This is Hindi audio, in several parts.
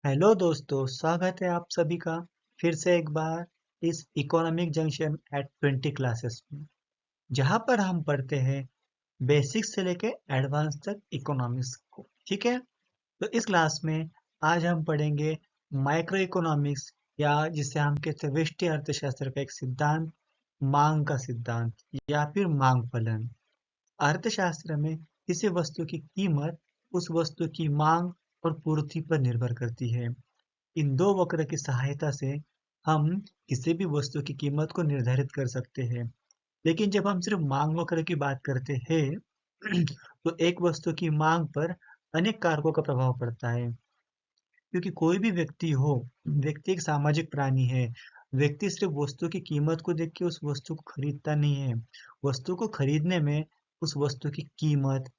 हेलो दोस्तों, स्वागत है आप सभी का फिर से एक बार इस इकोनॉमिक जंक्शन एट 20 क्लासेस में, जहां पर हम पढ़ते हैं बेसिक्स से लेके एडवांस तक इकोनॉमिक्स को। ठीक है, तो इस क्लास में आज हम पढ़ेंगे माइक्रो इकोनॉमिक्स, या जिसे हम कहते हैं व्यष्टि अर्थशास्त्र का एक सिद्धांत, मांग का सिद्धांत या फिर मांग फलन। अर्थशास्त्र में किसी वस्तु की कीमत उस वस्तु की मांग और पूर्ति पर निर्भर करती है। इन दो वक्र की सहायता से हम किसी भी वस्तु की कीमत को निर्धारित कर सकते हैं। लेकिन जब हम सिर्फ मांग वक्र की बात करते हैं तो एक वस्तु की मांग पर अनेक कारकों का प्रभाव पड़ता है। क्योंकि कोई भी व्यक्ति हो, व्यक्ति एक सामाजिक प्राणी है। व्यक्ति सिर्फ वस्तु की कीमत को देख के उस वस्तु को खरीदता नहीं है। वस्तु को खरीदने में उस वस्तु की कीमत,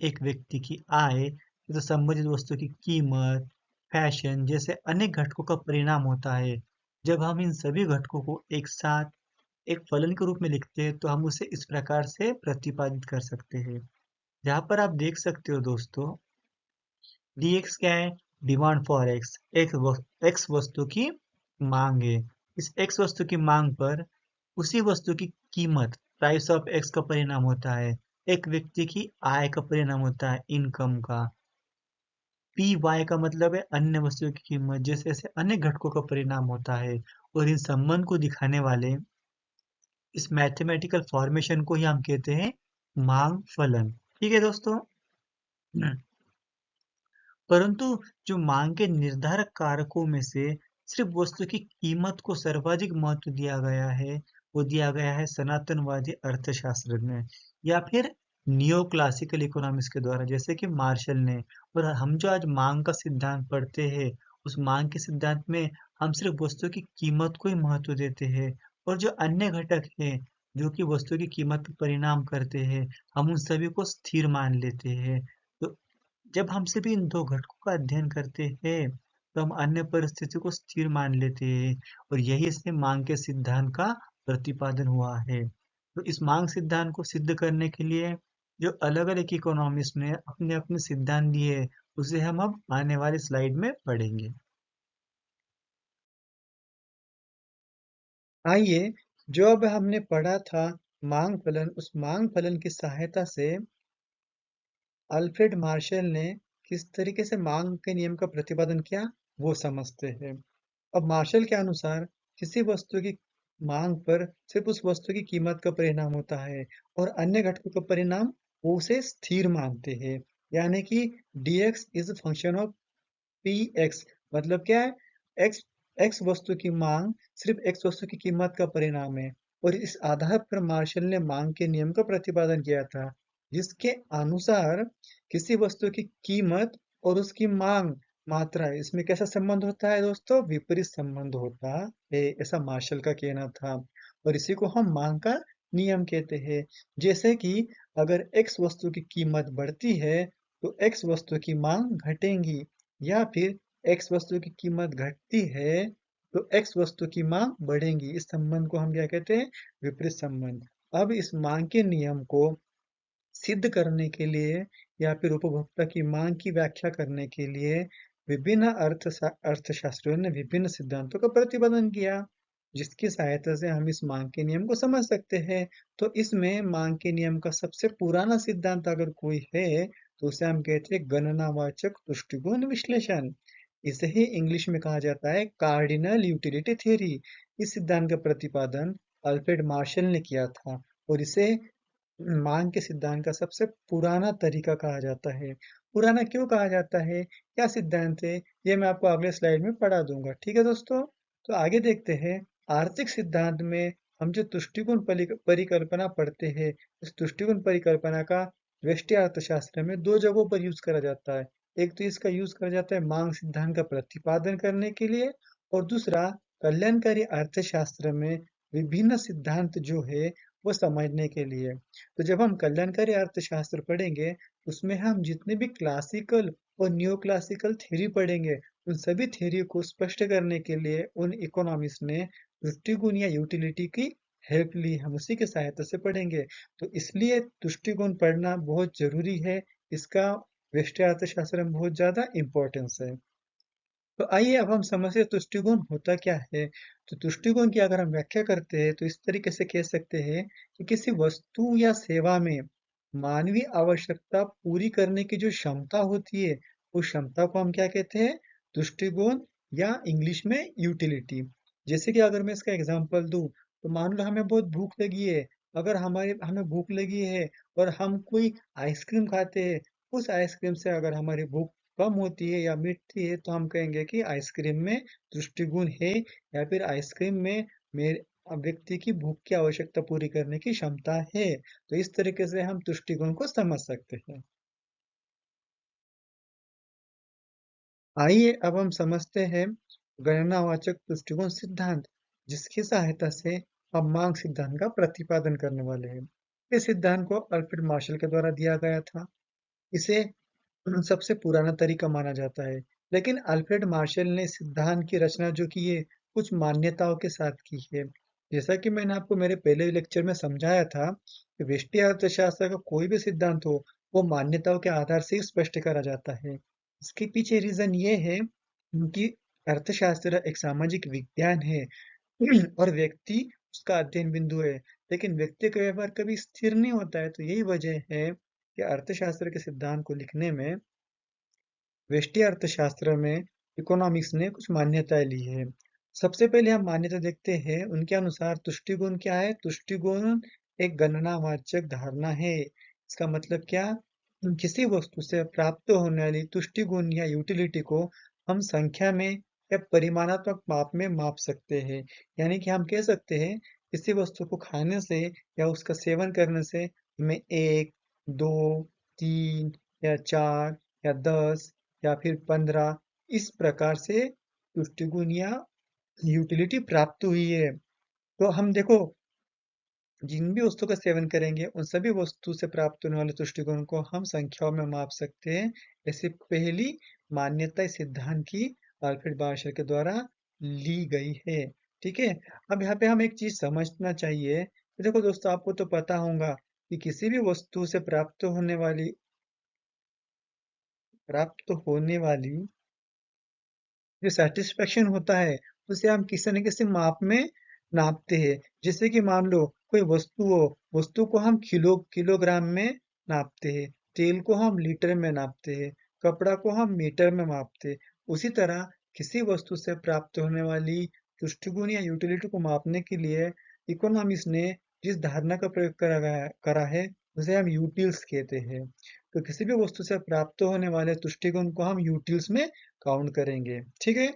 एक व्यक्ति की आय, तो संबंधित वस्तु की कीमत, फैशन जैसे अनेक घटकों का परिणाम होता है। जब हम इन सभी घटकों को एक साथ एक फलन के रूप में लिखते हैं तो हम उसे इस प्रकार से प्रतिपादित कर सकते हैं। जहाँ पर आप देख सकते हो दोस्तों, dx क्या है? डिमांड फॉर x, x वस्तु की मांग है। इस x वस्तु की मांग पर उसी वस्तु की कीमत, प्राइस ऑफ x का परिणाम होता है। एक व्यक्ति की आय का परिणाम होता है, इनकम का। पी वाई का मतलब है अन्य वस्तुओं की कीमत। जैसे ऐसे अनेक घटकों का परिणाम होता है, और इन संबंध को दिखाने वाले इस मैथमेटिकल फॉर्मेशन को ही हम कहते हैं मांग फलन। ठीक है दोस्तों। परंतु जो मांग के निर्धारक कारकों में से सिर्फ वस्तु की कीमत को सर्वाधिक महत्व दिया गया है, वो दिया गया है सनातनवादी अर्थशास्त्र में, या फिर नियो क्लासिकल इकोनॉमिक्स के द्वारा, जैसे कि मार्शल ने। और हम जो आज मांग का सिद्धांत पढ़ते हैं, उस मांग के सिद्धांत में हम सिर्फ वस्तु की कीमत को ही महत्व देते हैं, और जो अन्य घटक हैं जो कि वस्तु की कीमत पर परिणाम करते हैं, हम उन सभी को स्थिर मान लेते हैं। तो जब हम सभी इन दो घटकों का अध्ययन करते हैं तो हम अन्य परिस्थितियों को स्थिर मान लेते हैं, और यही से मांग के सिद्धांत का प्रतिपादन हुआ है। तो इस मांग सिद्धांत को सिद्ध करने के लिए जो अलग अलग इकोनॉमिस्ट ने अपने अपने सिद्धांत दिए, उसे हम अब आने वाली स्लाइड में पढ़ेंगे। आइए, जो अब हमने पढ़ा था मांग फलन, उस मांग फलन की सहायता से अल्फ्रेड मार्शल ने किस तरीके से मांग के नियम का प्रतिपादन किया, वो समझते हैं। अब मार्शल के अनुसार किसी वस्तु की मांग पर सिर्फ उस वस्तु की कीमत का परिणाम होता है, और अन्य घटकों का परिणाम वो उसे स्थिर मानते हैं। यानी कि dx is function of px। मतलब क्या है? x x वस्तु की मांग सिर्फ x वस्तु की कीमत का परिणाम है। और इस आधार पर मार्शल ने मांग के नियम का प्रतिपादन किया था, जिसके अनुसार किसी वस्तु की कीमत और उसकी मांग, मात्रा, इसमें कैसा संबंध होता है दोस्तों? विपरीत संबंध होता है, ऐसा मार्शल का कहना था। और इसी को हम मांग का नियम कहते हैं। जैसे कि अगर x वस्तु की कीमत बढ़ती है तो x वस्तु की मांग घटेगी, या फिर x वस्तु की कीमत घटती है तो x वस्तु की मांग बढ़ेगी। इस संबंध को हम क्या कहते हैं? विपरीत संबंध। अब इस मांग के नियम को सिद्ध करने के लिए, या फिर उपभोक्ता की मांग की व्याख्या करने के लिए, विभिन्न अर्थशास्त्रियों ने विभिन्न सिद्धांतों का प्रतिपादन किया, जिसकी सहायता से हम इस मांग के नियम को समझ सकते हैं। तो इसमें मांग के नियम का सबसे पुराना सिद्धांत अगर कोई है तो उसे हम कहते हैं गणनावाचक दृष्टिकोण विश्लेषण। इसे ही इंग्लिश में कहा जाता है कार्डिनल यूटिलिटी थ्योरी। इस सिद्धांत का प्रतिपादन अल्फ्रेड मार्शल ने किया था, और इसे मांग के सिद्धांत का सबसे पुराना तरीका कहा जाता है। पुराना क्यों कहा जाता है, क्या सिद्धांत है, ये मैं आपको अगले स्लाइड में पढ़ा दूंगा। ठीक है दोस्तों, तो आगे देखते हैं। आर्थिक सिद्धांत में हम जो तुष्टिकोण परिकल्पना पढ़ते हैं, इस तुष्टिकोण परिकल्पना का व्यष्टि अर्थशास्त्र में दो जगहों पर यूज करा जाता है। एक तो इसका यूज करा जाता है मांग सिद्धांत का प्रतिपादन करने के लिए, और दूसरा कल्याणकारी अर्थशास्त्र में विभिन्न सिद्धांत जो है वो समझने के लिए। तो जब हम कल्याणकारी अर्थशास्त्र पढ़ेंगे, उसमें हम जितने भी क्लासिकल और न्यू क्लासिकल थ्योरी पढ़ेंगे, उन सभी थ्योरी को स्पष्ट करने के लिए उन इकोनॉमिस्ट ने दृष्टिकोण या यूटिलिटी की हेल्प ली। हम उसी की सहायता से पढ़ेंगे। तो इसलिए दृष्टिकोण पढ़ना बहुत जरूरी है। इसका व्यष्टि अर्थशास्त्र में बहुत ज्यादा इम्पोर्टेंस है। तो आइए अब हम समझते हैं तुष्टिगुण होता क्या है। तो तुष्टिगुण की अगर हम व्याख्या करते हैं तो इस तरीके से कह सकते हैं कि किसी वस्तु या सेवा में मानवीय आवश्यकता पूरी करने की जो क्षमता होती है, उस क्षमता को हम क्या कहते हैं? तुष्टिगुण, या इंग्लिश में यूटिलिटी। जैसे कि अगर मैं इसका एग्जांपल दूं, तो मान लो हमें बहुत भूख लगी है। अगर हमारे हमें भूख लगी है और हम कोई आइसक्रीम खाते हैं, उस आइसक्रीम से अगर हमारी भूख कम होती है या मिटती है, तो हम कहेंगे कि आइसक्रीम में दृष्टिगुण है, या फिर आइसक्रीम में मेरे व्यक्ति की भूख की आवश्यकता पूरी करने की क्षमता है। तो इस तरीके से हम तुष्टिगुण को समझ सकते हैं। आइए अब हम समझते हैं गणनावाचक तुष्टिगुण सिद्धांत, जिसकी सहायता से हम मांग सिद्धांत का प्रतिपादन करने वाले हैं। इस सिद्धांत को अल्फ्रेड मार्शल के द्वारा दिया गया था। इसे सबसे पुराना तरीका माना जाता है। लेकिन अल्फ्रेड मार्शल ने सिद्धांत की रचना जो की है, कुछ मान्यताओं के साथ की है। जैसा कि मैंने आपको मेरे पहले लेक्चर में समझाया था कि व्यष्टि अर्थशास्त्र का कोई भी सिद्धांत हो, वो मान्यताओं के आधार से ही स्पष्ट करा जाता है। इसके पीछे रीजन ये है कि अर्थशास्त्र एक सामाजिक विज्ञान है और व्यक्ति उसका अध्ययन बिंदु है। लेकिन व्यक्ति का व्यवहार कभी स्थिर नहीं होता है। तो यही वजह है कि अर्थशास्त्र के सिद्धांत को लिखने में व्यष्टि अर्थशास्त्र में इकोनॉमिक्स ने कुछ मान्यताएं ली है। सबसे पहले हम मान्यता देखते हैं। उनके अनुसार तुष्टिगुण क्या है? तुष्टिगुण एक गणनावाचक धारणा है। इसका मतलब क्या? किसी वस्तु से प्राप्त होने वाली तुष्टिगुण या यूटिलिटी को हम संख्या में या परिमाणात्मक माप में माप सकते हैं। यानी कि हम कह सकते हैं किसी वस्तु को खाने से या उसका सेवन करने से हमें एक, दो, तीन या चार या 10 या फिर 15 इस प्रकार से तुष्टिगुण या यूटिलिटी प्राप्त हुई है। तो हम देखो, जिन भी वस्तु का सेवन करेंगे उन सभी वस्तु से प्राप्त होने वाले तुष्टिगुण को हम संख्याओं में माप सकते हैं। ऐसी पहली मान्यता इस सिद्धांत की अल्फ्रेड मार्शल के द्वारा ली गई है। ठीक है। अब यहाँ पे हम एक चीज समझना चाहिए। देखो दोस्तों, आपको तो पता होगा कि किसी भी वस्तु से प्राप्त होने वाली जो सेटिस्फेक्शन होता है, उसे हम किसी न किसी माप में नापते हैं। जैसे कि मान लो कोई वस्तु हो, वस्तु को हम किलोग्राम में नापते हैं, तेल को हम लीटर में नापते हैं, कपड़ा को हम मीटर में मापते हैं। उसी तरह किसी वस्तु से प्राप्त होने वाली तुष्टिगुण या यूटिलिटी को मापने के लिए इकोनॉमिक्स ने जिस धारणा का प्रयोग करा है, उसे हम यूटिल्स कहते हैं। तो किसी भी वस्तु से प्राप्त होने वाले तुष्टिगुण को हम यूटिल्स में काउंट करेंगे। ठीक है।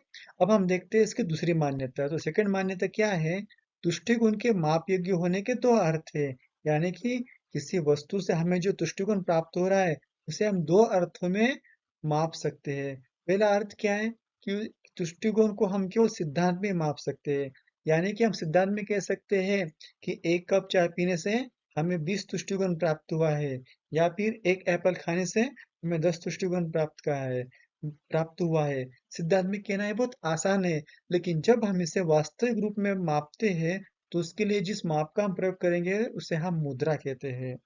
अब हम देखते हैं इसकी दूसरी मान्यता। तो सेकंड मान्यता क्या है? तुष्टिगुण के माप योग्य होने के दो अर्थ है। यानी कि किसी वस्तु से हमें जो तुष्टिगुण प्राप्त हो रहा है, उसे हम दो अर्थों में माप सकते हैं। पहला अर्थ क्या है कि तुष्टिगुण को हम केवल सिद्धांत में माप सकते हैं। यानी कि हम सिद्धांत में कह सकते हैं कि एक कप चाय पीने से हमें 20 तुष्टिगुण प्राप्त हुआ है, या फिर एक एप्पल खाने से हमें 10 तुष्टिगुण प्राप्त हुआ है। सिद्धांत में कहना है बहुत आसान है। लेकिन जब हम इसे वास्तविक रूप में मापते हैं, तो उसके लिए जिस माप का हम प्रयोग करेंगे उसे हम मुद्रा कहते हैं।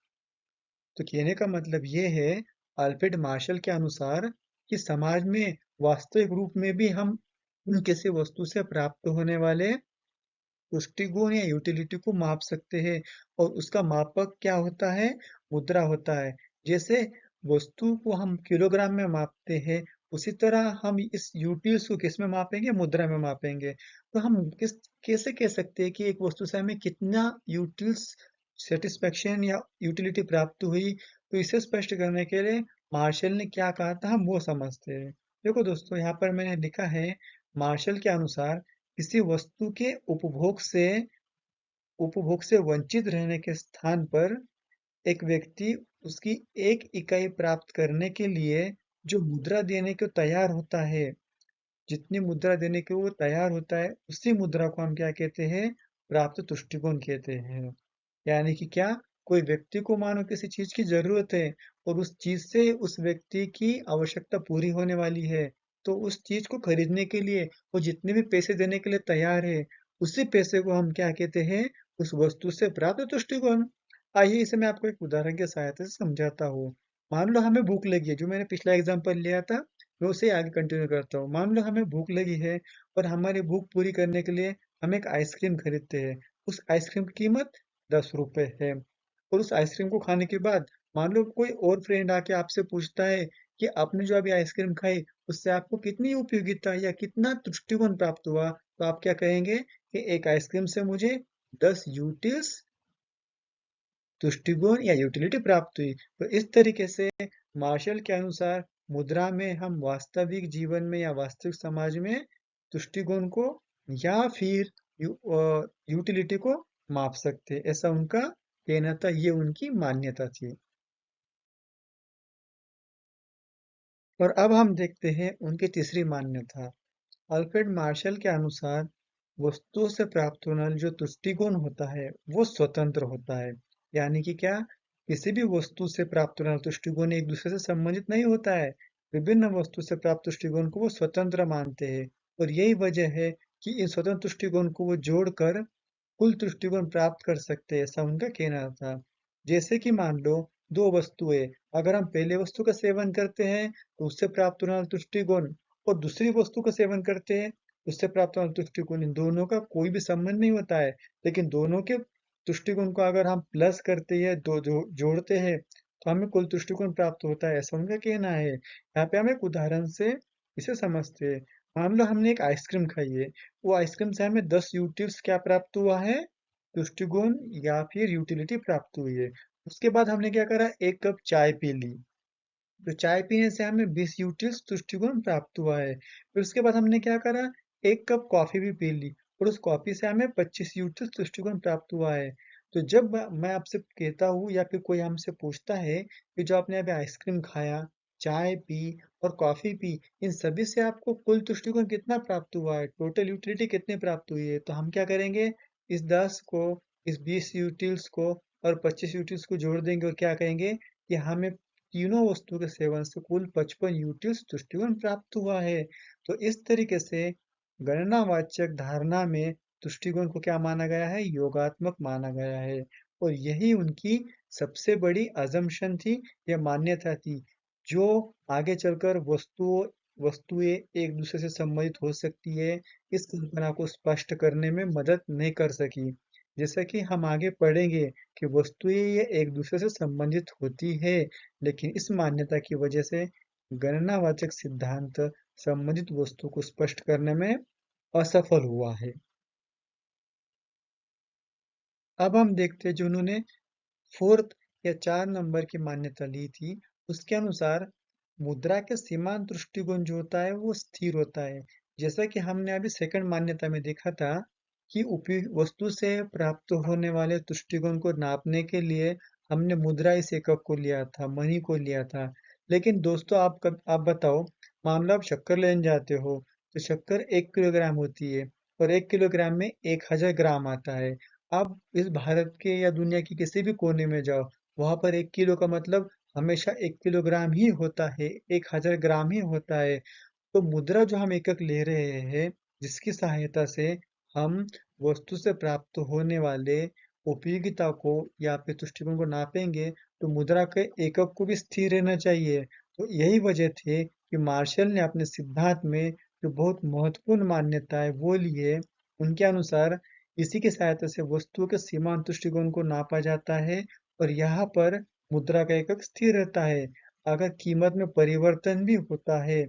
तो कहने का मतलब ये है, अल्फ्रेड मार्शल के अनुसार, कि समाज में वास्तविक रूप में भी हम किसी वस्तु से प्राप्त होने वाले पुष्टिगुण या यूटिलिटी को माप सकते हैं। और उसका मापक क्या होता है? मुद्रा होता है। जैसे वस्तु को हम किलोग्राम में मापते हैं, उसी तरह हम इस यूटिल्स को किस में मापेंगे? मुद्रा में मापेंगे। तो हम कैसे कह सकते हैं कि एक वस्तु से हमें कितना यूटिल्स सेटिस्फेक्शन या यूटिलिटी प्राप्त हुई? तो इसे स्पष्ट करने के लिए मार्शल ने क्या कहा था, हम वो समझते हैं। देखो दोस्तों, यहाँ पर मैंने लिखा है, मार्शल के अनुसार किसी वस्तु के उपभोग से वंचित रहने के स्थान पर एक व्यक्ति उसकी एक इकाई प्राप्त करने के लिए जो मुद्रा देने को तैयार होता है, जितनी मुद्रा देने के वो तैयार होता है, उसी मुद्रा को हम क्या कहते हैं? प्राप्त तुष्टिगुण कहते हैं। यानी कि क्या? कोई व्यक्ति को मानो किसी चीज की जरूरत है, और उस चीज से उस व्यक्ति की आवश्यकता पूरी होने वाली है, तो उस चीज को खरीदने के लिए वो जितने भी पैसे देने के लिए तैयार है, उसी पैसे को हम क्या कहते हैं? उस वस्तु से प्राप्त तुष्टिगुण। आइए इसे मैं आपको एक उदाहरण की सहायता से समझाता हूँ। मान लो हमें भूख लगी है, जो मैंने पिछला एग्जांपल लिया था मैं उसे आगे कंटिन्यू करता हूँ। मान लो हमें भूख लगी है और हमारी भूख पूरी करने के लिए हम एक आइसक्रीम खरीदते हैं। उस आइसक्रीम की कीमत 10 रुपए है। और उस आइसक्रीम को खाने के बाद मान लो कोई और फ्रेंड आके आपसे पूछता है कि आपने जो अभी आइसक्रीम खाई उससे आपको कितनी उपयोगिता या कितना तुष्टिगुण प्राप्त हुआ, तो आप क्या कहेंगे कि एक आइसक्रीम से मुझे 10 यूटिल्स तुष्टिगुण या यूटिलिटी प्राप्त हुई। तो इस तरीके से मार्शल के अनुसार मुद्रा में हम वास्तविक जीवन में या वास्तविक समाज में तुष्टिगुण को या फिर यूटिलिटी को माप सकते हैं। ऐसा उनका कहना था, ये उनकी मान्यता थी। और अब हम देखते हैं उनकी तीसरी मान्यता। अल्फ्रेड मार्शल के अनुसार वस्तुओं से प्राप्त होने वाला जो तुष्टिगुण होता है वो स्वतंत्र होता है। यानी कि क्या, किसी भी वस्तु से प्राप्त होने वाला तुष्टिगुण एक दूसरे से संबंधित नहीं होता है। विभिन्न वस्तु से प्राप्त तुष्टिगुण को वो स्वतंत्र मानते हैं। और यही वजह है कि इन स्वतंत्र तुष्टिगुण को वो जोड़कर कुल तुष्टिगुण प्राप्त कर सकते हैं, ऐसा उनका कहना था। जैसे कि मान लो दो वस्तुएं, अगर हम पहले वस्तु का सेवन करते हैं तो उससे प्राप्त होने वाला तुष्टिगुण, और दूसरी वस्तु का सेवन करते हैं उससे प्राप्त होने वाला तुष्टिगुण, इन दोनों का कोई भी संबंध नहीं होता है। लेकिन दोनों के तुष्टिगुण को अगर हम प्लस करते हैं, दो जोड़ते हैं, तो हमें कुल तुष्टिगुण प्राप्त होता है, ऐसा उनका कहना है। यहाँ पे हम एक उदाहरण से इसे समझते हैं। मान लो हमने एक आइसक्रीम खाई है, वो आइसक्रीम से हमें 10 यूटिल्स क्या प्राप्त हुआ है, तुष्टिगुण या फिर यूटिलिटी प्राप्त हुई है। उसके बाद हमने क्या करा, एक कप चाय पी ली, तो चाय पीने से हमें 20 यूटिल्स तुष्टिगुण प्राप्त हुआ है। फिर उसके बाद हमने क्या करा, एक कप कॉफी भी पी ली, और उस कॉफी से हमें 25 यूटिल्स तुष्टिगुण प्राप्त हुआ है। तो जब मैं आपसे कहता हूँ या फिर कोई हमसे पूछता है कि जो आपने अभी आइसक्रीम खाया, चाय पी और कॉफी पी, इन सभी से आपको कुल तुष्टिगुण कितना प्राप्त हुआ है, टोटल यूटिलिटी कितनी प्राप्त हुई है, तो हम क्या करेंगे, इस 10 को, इस 20 यूटिल्स को और 25 यूटिल्स को जोड़ देंगे और क्या कहेंगे कि हमें तीनों वस्तुओं के सेवन से कुल 55 यूटिल्स तुष्टिगुण प्राप्त हुआ है। तो इस तरीके से गणनावाचक धारणा में तुष्टिगुण को क्या माना गया है, योगात्मक माना गया है। और यही उनकी सबसे बड़ी अजम्पशन थी या मान्यता थी, जो आगे चलकर वस्तुएं एक दूसरे से संबंधित हो सकती है, इस कल्पना को स्पष्ट करने में मदद नहीं कर सकी। जैसा कि हम आगे पढ़ेंगे कि वस्तुएं ये एक दूसरे से संबंधित होती है, लेकिन इस मान्यता की वजह से गणनावाचक सिद्धांत संबंधित वस्तु को स्पष्ट करने में असफल हुआ है। अब हम देखते हैं जो उन्होंने फोर्थ या 4 नंबर की मान्यता ली थी। उसके अनुसार मुद्रा के सीमांत दृष्टिकोण जो होता है वो स्थिर होता है। जैसा कि हमने अभी सेकंड मान्यता में देखा था कि उपयोग वस्तु से प्राप्त होने वाले तुष्टिकोण को नापने के लिए हमने मुद्रा इस एकक को लिया था, मनी को लिया था। लेकिन दोस्तों आप बताओ, मान लो आप शक्कर लेने जाते हो, तो शक्कर 1 किलोग्राम होती है और 1 किलोग्राम में 1000 ग्राम आता है। आप इस भारत के या दुनिया के किसी भी कोने में जाओ, वहां पर 1 किलो का मतलब हमेशा 1 किलोग्राम ही होता है, 1000 ग्राम ही होता है। तो मुद्रा जो हम एकक ले रहे हैं, जिसकी सहायता से हम वस्तु से प्राप्त होने वाले उपयोगिता को या फिर तुष्टिगुण को नापेंगे, तो मुद्रा के एकक को भी स्थिर रहना चाहिए। तो यही वजह थी कि मार्शल ने अपने सिद्धांत में जो बहुत महत्वपूर्ण मान्यता है वो लिए। उनके अनुसार इसी की सहायता से वस्तुओं के सीमांत तुष्टिगुण को नापा जाता है, और यहाँ पर मुद्रा का एकक स्थिर रहता है। अगर कीमत में परिवर्तन भी होता है,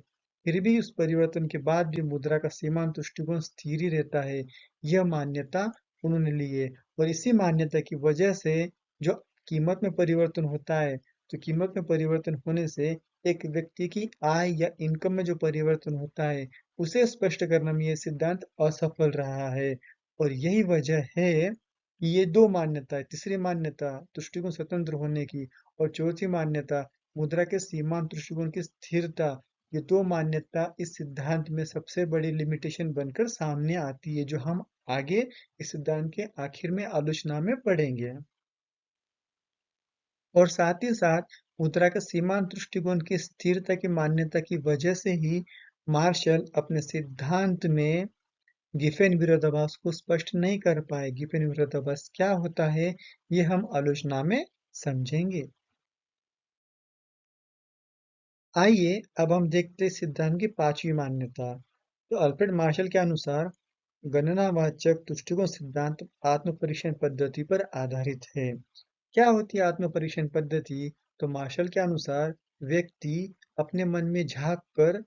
फिर भी उस परिवर्तन के बाद भी मुद्रा का सीमांत दृष्टिकोण स्थिर ही रहता है। यह मान्यता उन्होंने ली है। और इसी मान्यता की वजह से जो कीमत में परिवर्तन होता है, तो कीमत में परिवर्तन होने से एक व्यक्ति की आय या इनकम में जो परिवर्तन होता है, उसे स्पष्ट करने में यह सिद्धांत असफल रहा है। और यही वजह है कि ये दो मान्यता, तीसरी मान्यता दृष्टिकोण स्वतंत्र होने की और चौथी मान्यता मुद्रा के सीमांत दृष्टिकोण की स्थिरता, ये दो मान्यता इस सिद्धांत में सबसे बड़ी लिमिटेशन बनकर सामने आती है, जो हम आगे इस सिद्धांत के आखिर में आलोचना में पढ़ेंगे। और साथ ही साथ मुद्रा के सीमांत दृष्टिकोण की स्थिरता की मान्यता की वजह से ही मार्शल अपने सिद्धांत में गिफेन विरोधाभास को स्पष्ट नहीं कर पाए। गिफेन विरोधाभास क्या होता है, ये हम आलोचना में समझेंगे। आइए अब हम देखते हैं सिद्धांत की पांचवी मान्यता। तो अल्फ्रेड मार्शल के अनुसार गणनावाचक दृष्टिकोण सिद्धांत आत्मपरीक्षण पद्धति पर आधारित है। क्या होती है आत्मपरीक्षण पद्धति? तो मार्शल के अनुसार व्यक्ति अपने मन में झांक कर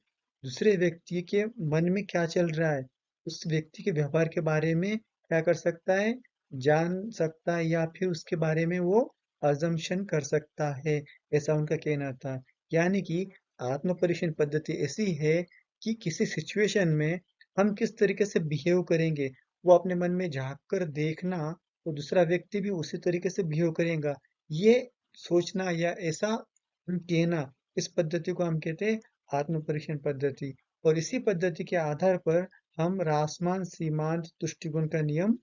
दूसरे व्यक्ति के मन में क्या चल रहा है, उस व्यक्ति के व्यवहार के बारे में क्या कर सकता है, जान सकता है या फिर उसके बारे में वो अजम्पशन कर सकता है, ऐसा उनका कहना था। यानी कि आत्मपरीक्षण पद्धति ऐसी है कि किसी सिचुएशन में हम किस तरीके से बिहेव करेंगे, वो अपने मन में झांक कर देखना, तो दूसरा व्यक्ति भी उसी तरीके से बिहेव करेगा। ये सोचना या ऐसा कहना, इस पद्धति को हम कहते हैं आत्म-परीक्षण पद्धति। और इसी पद्धति के आधार पर हम रासमान सीमांत तुष्टिगुण का नियम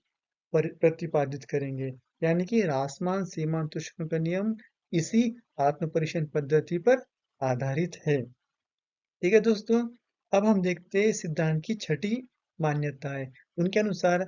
प्रतिपादित करेंगे। यानी कि रासमान सीमांत तुष्टिगुण का नियम इसी आत्म-परीक्षण पद्धति पर आधारित है। ठीक है दोस्तों, अब हम देखते हैं सिद्धांत की छठी मान्यता है। उनके अनुसार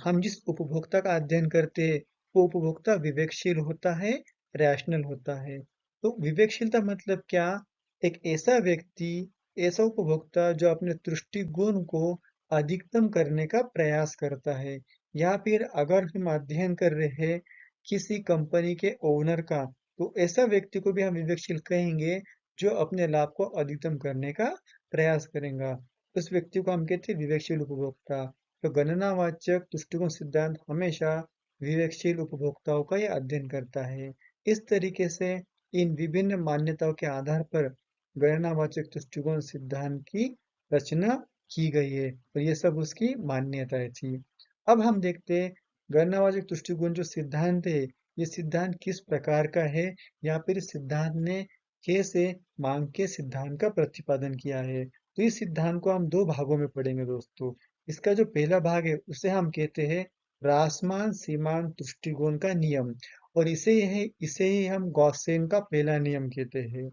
हम जिस उपभोक्ता का अध्ययन करते हैं, वो उपभोक्ता विवेकशील होता है, रैशनल होता है। तो विवेकशीलता मतलब क्या? एक ऐसा व्यक्ति, ऐसा उपभोक्ता जो अपने दृष्टिकोण को अधिकतम करने का प्रयास करता है। या फिर अगर हम अध्ययन कर रहे हैं किसी कंपनी के ओनर का, तो ऐसा व्यक्ति को भी हम विवेकशील कहेंगे जो अपने लाभ को अधिकतम करने का प्रयास करेगा। उस व्यक्ति को हम कहते हैं विवेकशील उपभोक्ता। तो गणनावाचक दृष्टिकोण सिद्धांत हमेशा विवेकशील उपभोक्ताओं का ये अध्ययन करता है। इस तरीके से इन विभिन्न मान्यताओं के आधार पर गणनावाचक दृष्टिकोण सिद्धांत की रचना की गई है और ये सब उसकी मान्यताएं थी। अब हम देखते हैं गणनावाचक दृष्टिकोण जो सिद्धांत है, ये सिद्धांत किस प्रकार का है या फिर इस सिद्धांत ने कैसे मांग के सिद्धांत का प्रतिपादन किया है। तो इस सिद्धांत को हम दो भागों में पढ़ेंगे दोस्तों। इसका जो पहला भाग है उसे हम कहते हैं रासमान सीमांत दृष्टिकोण का नियम, और इसे ही हम गॉसेन का पहला नियम कहते हैं।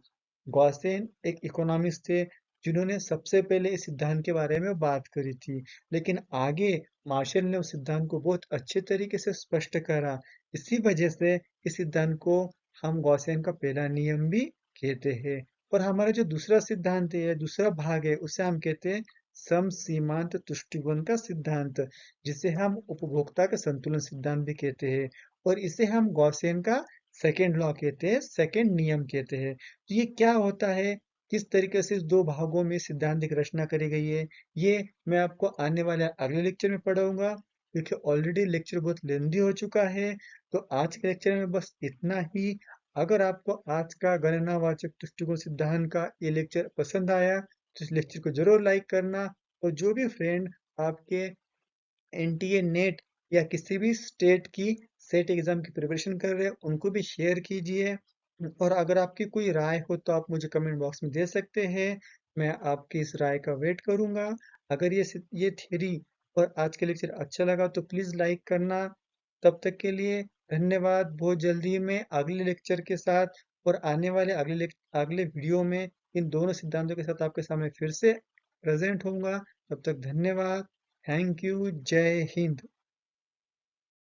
गॉसेन एक इकोनॉमिस्ट थे जिन्होंने सबसे पहले इस सिद्धांत के बारे में बात करी थी, लेकिन आगे मार्शल ने उस सिद्धांत को बहुत अच्छे तरीके से स्पष्ट करा। इसी वजह से इस सिद्धांत को हम गॉसेन का पहला नियम भी कहते हैं। और हमारा जो दूसरा सिद्धांत है, दूसरा भाग है, उसे हम कहते हैं सम सीमांत तुष्टिगुण का सिद्धांत, जिसे हम उपभोक्ता का संतुलन सिद्धांत भी कहते हैं। और इसे हम गॉसियन का सेकेंड लॉ कहते हैं, सेकेंड नियम कहते हैं। तो ये क्या होता है, किस तरीके से इस दो भागों में सिद्धांत की रचना करी गई है, ये मैं आपको आने वाले अगले लेक्चर में पढ़ाऊंगा, क्योंकि ऑलरेडी लेक्चर बहुत लेंदी हो चुका है। तो आज के लेक्चर में बस इतना ही। अगर आपको आज का गणनावाचक दृष्टिकोण सिद्धांत का ये लेक्चर पसंद आया, तो इस लेक्चर को जरूर लाइक करना। और जो भी फ्रेंड आपके एनटीए नेट या किसी भी स्टेट की सेट एग्जाम की प्रिपरेशन कर रहे हैं, उनको भी शेयर कीजिए। और अगर आपकी कोई राय हो तो आप मुझे कमेंट बॉक्स में दे सकते हैं। मैं आपकी इस राय का वेट करूंगा। अगर ये थ्योरी और आज के लेक्चर अच्छा लगा तो प्लीज़ लाइक करना। तब तक के लिए धन्यवाद। बहुत जल्दी मैं अगले लेक्चर के साथ और आने वाले अगले वीडियो में इन दोनों सिद्धांतों के साथ आपके सामने फिर से प्रेजेंट होऊंगा। तब तक धन्यवाद। Thank you. जय हिंद।